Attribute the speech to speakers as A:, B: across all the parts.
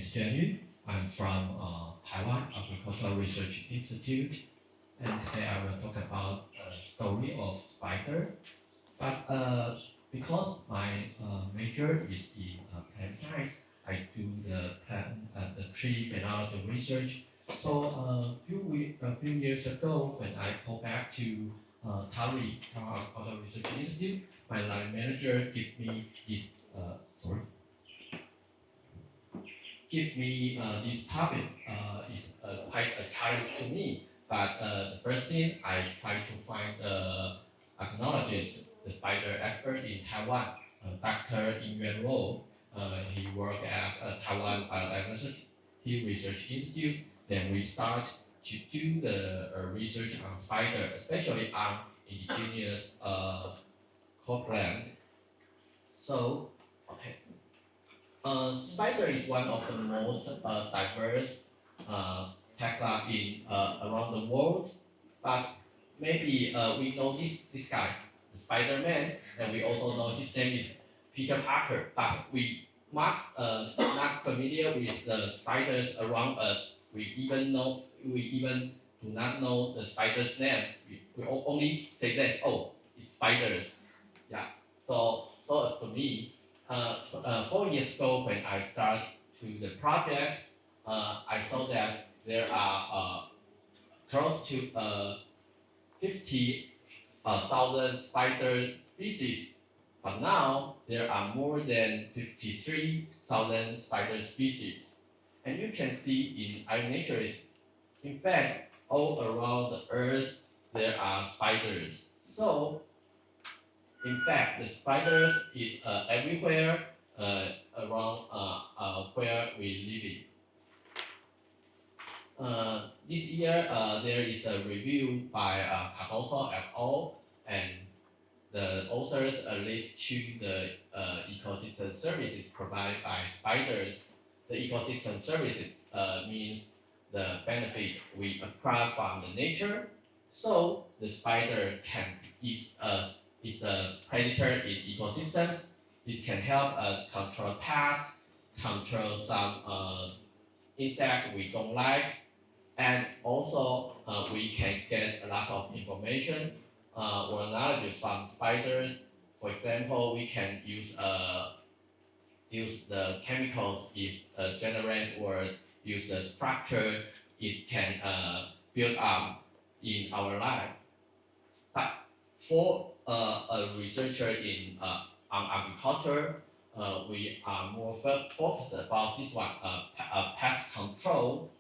A: is Jenny. I'm from Taiwan Agricultural Research Institute, and today I will talk about the story of spider. But because my major is in plant science, I do the tree phenology research. So a few years ago, when I go back to Taiwan Agricultural Research Institute, my line manager gave me this this topic is quite a challenge to me. But the first thing I try to find the acknowledged the spider expert in Taiwan, Dr. Yuan Ro. He worked at Taiwan Biodiversity Research Institute. Then we start to do the research on spider, especially on indigenous cropland. So, okay. Spider is one of the most diverse taxa in around the world, but maybe we know this guy, the Spider-Man, and we also know his name is Peter Parker, but we must not familiar with the spiders around us. We even do not know the spider's name. We only say that, oh, it's spiders. Yeah. So as for me, 4 years ago when I started to the project, I saw that there are close to 50,000 spider species, but now there are more than 53,000 spider species. And you can see in our nature, in fact, all around the earth there are spiders. So in fact, the spiders is everywhere around where we live in. This year, there is a review by Cardoso et al. And the authors list to the ecosystem services provided by spiders. The ecosystem services means the benefit we acquire from the nature. So the spider is a predator in ecosystems. It can help us control pests, control some insects we don't like, and also we can get a lot of information or knowledge from spiders. For example, we can use the chemicals it generate or use the structure it can build up in our life. But for a researcher in on agriculture, we are more focused about this one, pest control.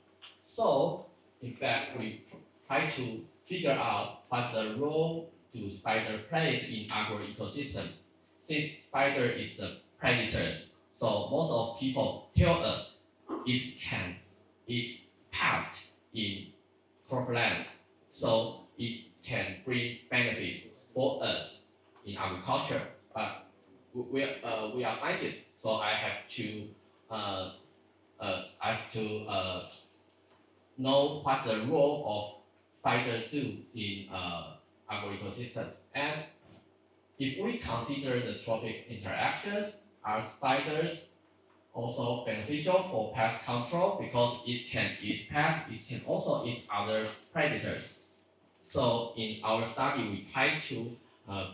A: So, in fact, we try to figure out what the role do spider plays in agroecosystems. Since spider is the predators, so most of people tell us it can eat pests in cropland, so it can bring benefit for us in agriculture. But we are scientists, so I have to know what the role of spider do in agroecosystems. And if we consider the trophic interactions, are spiders also beneficial for pest control because it can eat pests, it can also eat other predators. So in our study, we try to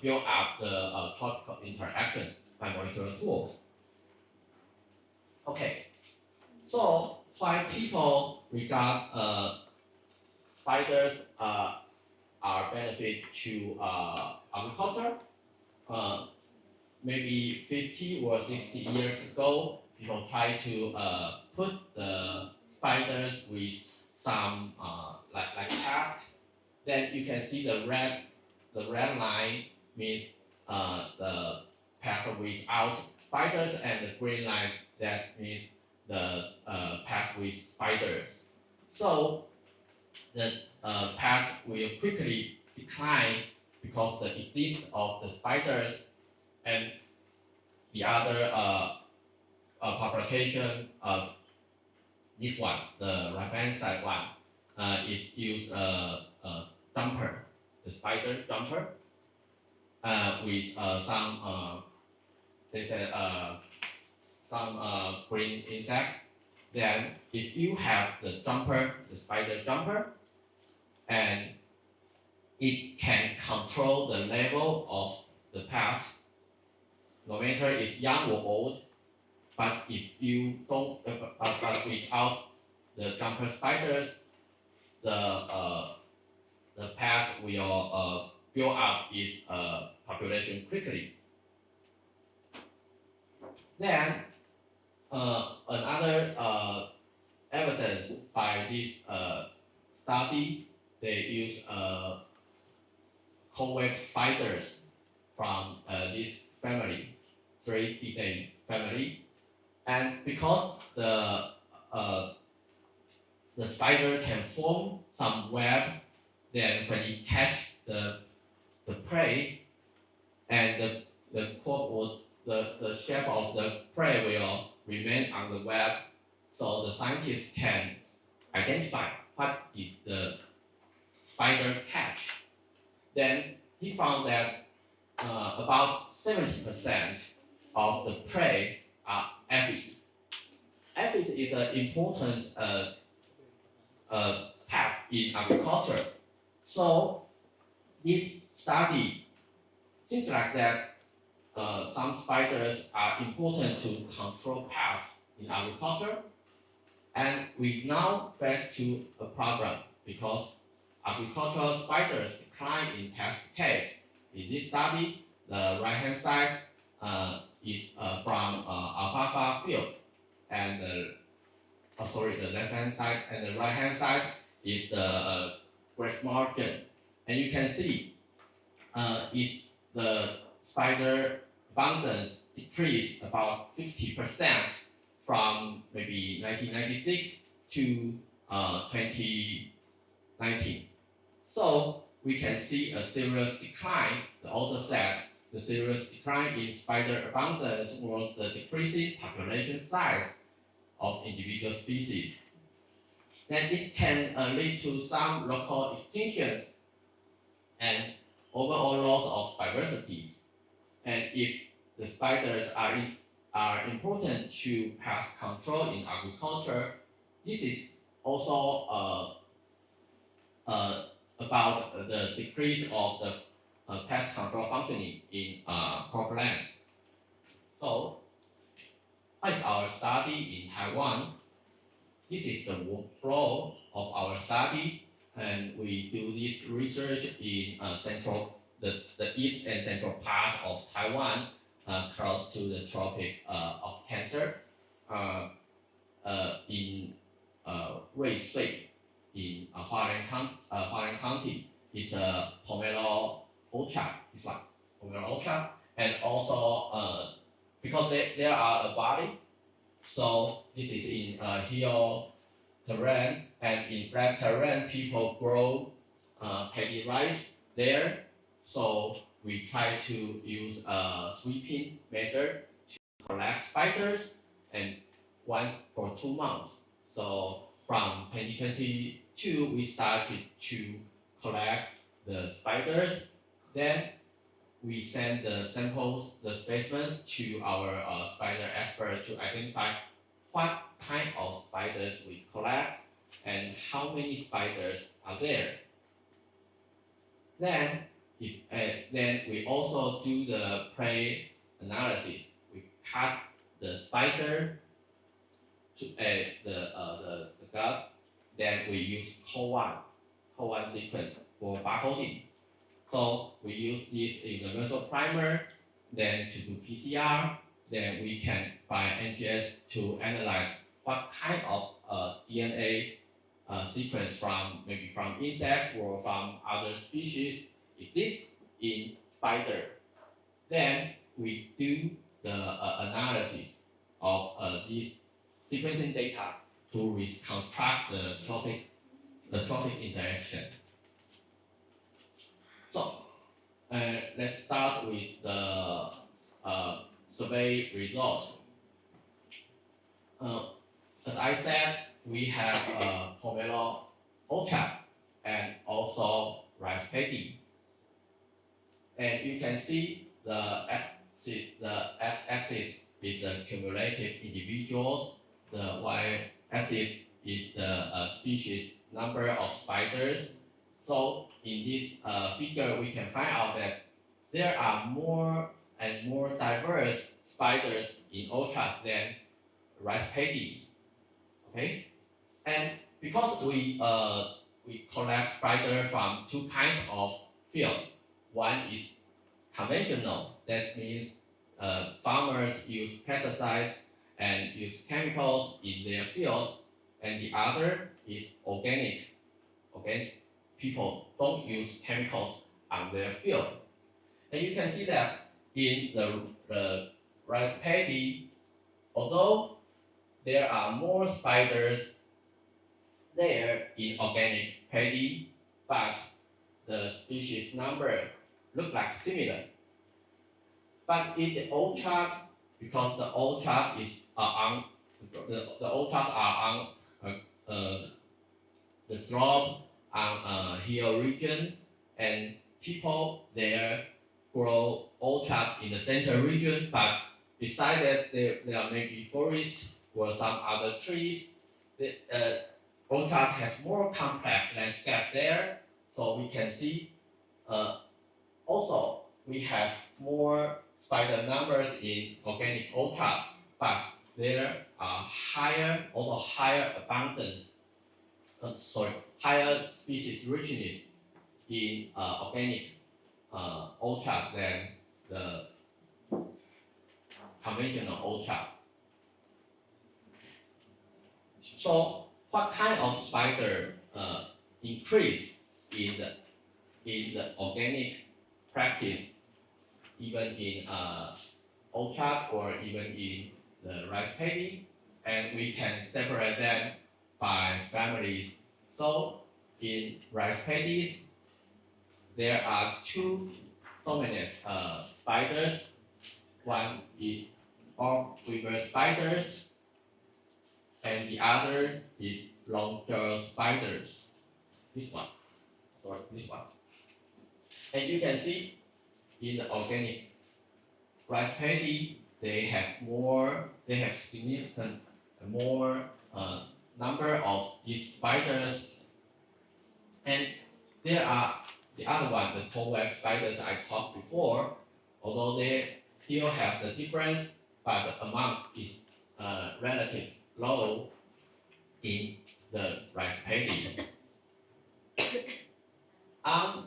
A: build up the trophic interactions by molecular tools. Okay, so why people regard spiders are benefit to agriculture? Maybe 50 or 60 years ago, people tried to put the spiders with some like pests. Then you can see the red line means the pest without spiders, and the green line that means the pest with spiders. So the pest will quickly decline because the existence of the spiders and the other publication of this one, the right-hand side one, is use a dumper, the spider dumper, with some they said some green insect, Then if you have the jumper, the spider jumper, and it can control the level of the path, no matter it's young or old. But if you don't, but without the jumper spiders, the path will build up its population quickly. Then another evidence by this study, they use cobweb spiders from this family, 3D family, and because the spider can form some webs, then when it catch the prey, and the shape of the prey will remain on the web, so the scientists can identify what did the spider catch. Then he found that about 70% of the prey are aphids. Aphids is an important path in agriculture. So this study seems like that some spiders are important to control pests in agriculture, and we now face to a problem because agricultural spiders decline in pest case. In this study, the right-hand side is from alfalfa field, and the left-hand side and the right-hand side is the grass margin, and you can see is the spider abundance decreased about 50% from maybe 1996 to 2019. So we can see a serious decline. The author said the serious decline in spider abundance was the decreasing population size of individual species. Then it can lead to some local extinctions and overall loss of diversities. And if the spiders are important to pest control in agriculture, this is also about the decrease of the pest control functioning in cropland. So, what is our study in Taiwan? This is the workflow of our study, and we do this research in the east and central part of Taiwan, close to the Tropic of Cancer, in Ruisui, in Hualien County. It's a pomelo orchard. It's like pomelo orchard, and also because there are a valley, so this is in hill terrain, and in flat terrain, people grow paddy rice there. So we try to use a sweeping method to collect spiders, and once for 2 months. So from 2022, we started to collect the spiders. Then we send the samples, the specimens, to our spider expert to identify what kind of spiders we collect and how many spiders are there. Then, then we also do the prey analysis. We cut the spider to the gut. Then we use code one sequence for barcoding. So we use this universal primer, then to do PCR. Then we can by NGS to analyze what kind of DNA sequence from maybe from insects or from other species is this in spider. Then we do the analysis of this sequencing data to reconstruct the trophic interaction. So let's start with the survey result. As I said, we have a pomelo orchard and also rice paddy. And you can see the x-axis is the cumulative individuals, the axis is the species number of spiders. So in this figure, we can find out that there are more and more diverse spiders in orchard than rice paddies. Okay, and because we collect spider from two kinds of field. One is conventional, that means farmers use pesticides and use chemicals in their field, and the other is organic. Organic people don't use chemicals on their field, and you can see that in the rice paddy, although there are more spiders there in organic paddy, but the species number look like similar. But in the orchard, because the orchard is on the orchards are on the slope on hill region, and people there grow orchard in the central region. But beside that, there may be forest or some other trees. The orchard has more complex landscape there, so we can see. Also, we have more spider numbers in organic orchard, but there are higher abundance, higher species richness in organic orchard than the conventional orchard. So, what kind of spider increase in the organic practice, even in orchard or even in the rice paddy, and we can separate them by families. So in rice paddies, there are two dominant spiders. One is orb weaver spiders, and the other is long-tailed spiders. This one, sorry, this one. And you can see in the organic rice paddy, they have significant more number of these spiders, and there are the other one, the cobweb spiders I talked before. Although they still have the difference, but the amount is relatively low in the rice paddy. On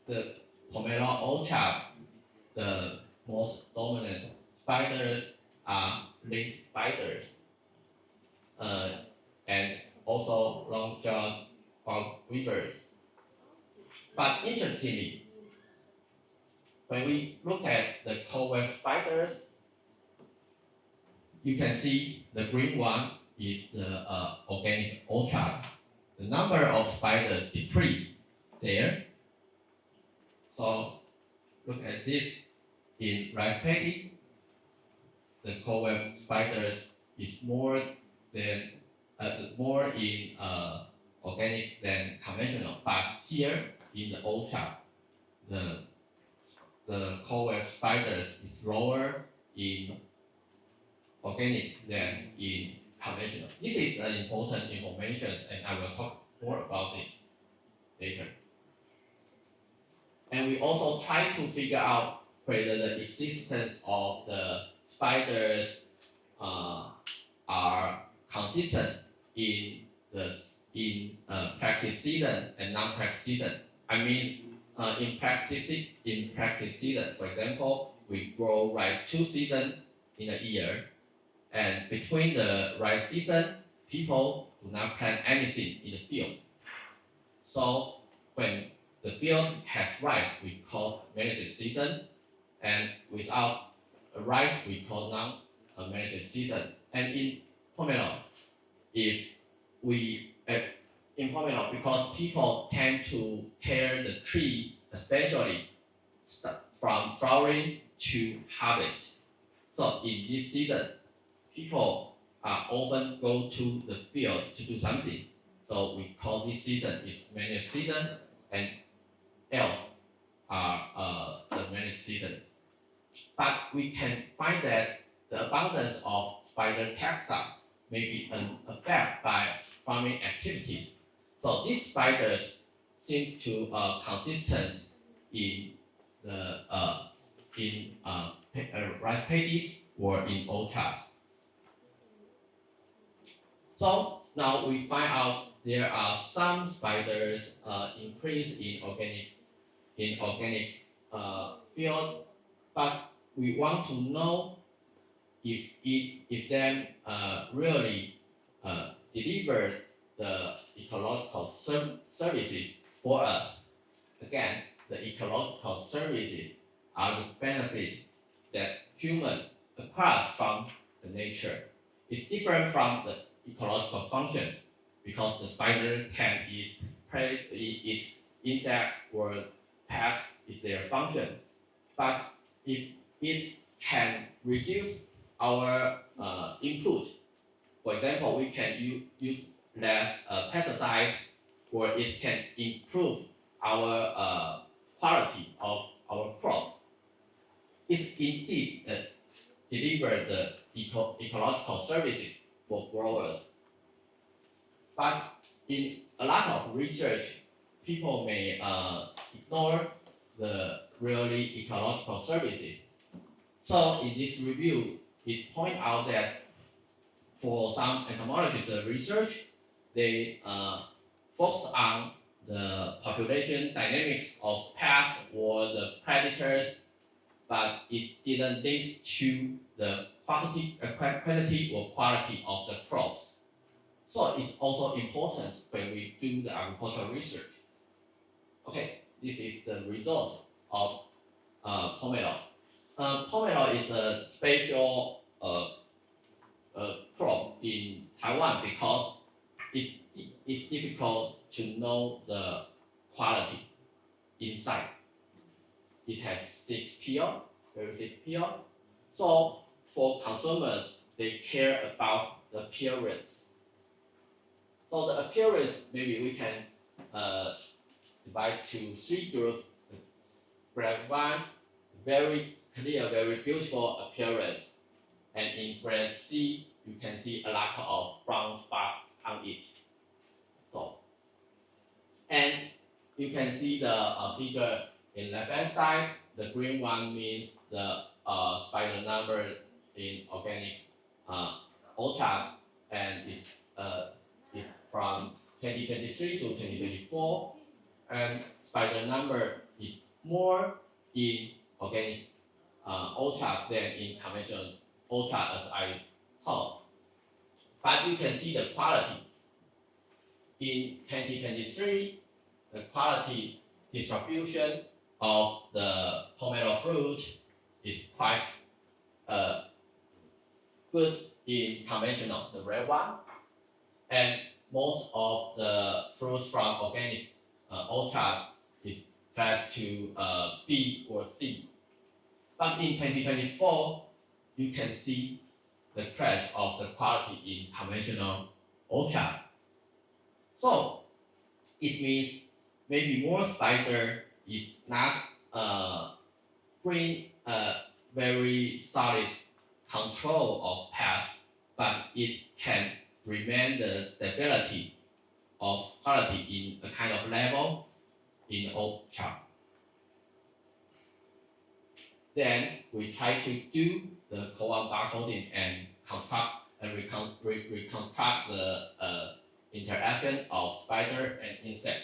A: the pomelo orchard, the most dominant spiders are link spiders and also long-tailed orb weavers. But interestingly, when we look at the cobweb spiders, you can see the green one is the organic orchard. The number of spiders decrease there. So look at this. In rice paddy, the cobweb spiders is more in organic than conventional. But here in the orchard, the cobweb spiders is lower in organic than in conventional. This is an important information, and I will talk more about this later. And we also try to figure out whether the existence of the spiders are consistent in practice season and non-practice season. I mean, in practice season, for example, we grow rice 2 seasons in a year, and between the rice season, people do not plant anything in the field. So when the field has rice, we call managed season, and without rice, we call non-managed season. And in pomelo, because people tend to tear the tree, especially from flowering to harvest. So in this season, people often go to the field to do something. So we call this season is managed season, and else are the managed seasons. But we can find that the abundance of spider taxa may be affected by farming activities. So these spiders seem to consistent in the rice paddies or in orchards. So now we find out there are some spiders increase in organic field, but we want to know if them really deliver the ecological services for us. Again, the ecological services are the benefit that human acquire from the nature. It's different from the ecological functions because the spider can eat prey, eat insects or pests is their function. But if it can reduce our input, for example, we can use less pesticides, or it can improve our quality of our crop. It's indeed deliver the ecological services for growers. But in a lot of research, people may ignore the really ecological services. So in this review, it point out that for some entomologists research, they focus on the population dynamics of pests or the predators, but it didn't link to the quantity or quality of the crops. So it's also important when we do the agricultural research. Okay, this is the result of pomelo. Pomelo is a special crop in Taiwan because it's difficult to know the quality inside. It has 6 peel, very thick peel. So for consumers, they care about the appearance. So the appearance, maybe we can divide to 3 groups. Grade 1, very clear, very beautiful appearance. And in grade C, you can see a lot of brown spots on it. So, and you can see the figure in left-hand side. The green one means the spider number in organic orchard, and it's from 2023 to 2024. And spider number is more in organic orchard than in conventional orchard, as I thought. But you can see the quality. In 2023, the quality distribution of the pomelo fruit is quite good in conventional, the red one. And most of the fruits from organic orchard is classed to B or C. But in 2024, you can see the crash of the quality in conventional orchard. So it means maybe more spider is not bring a very solid control of pests, but it can remain the stability of quality in a kind of level in orchard. Then we try to do the code barcoding and reconstruct the interaction of spider and insect.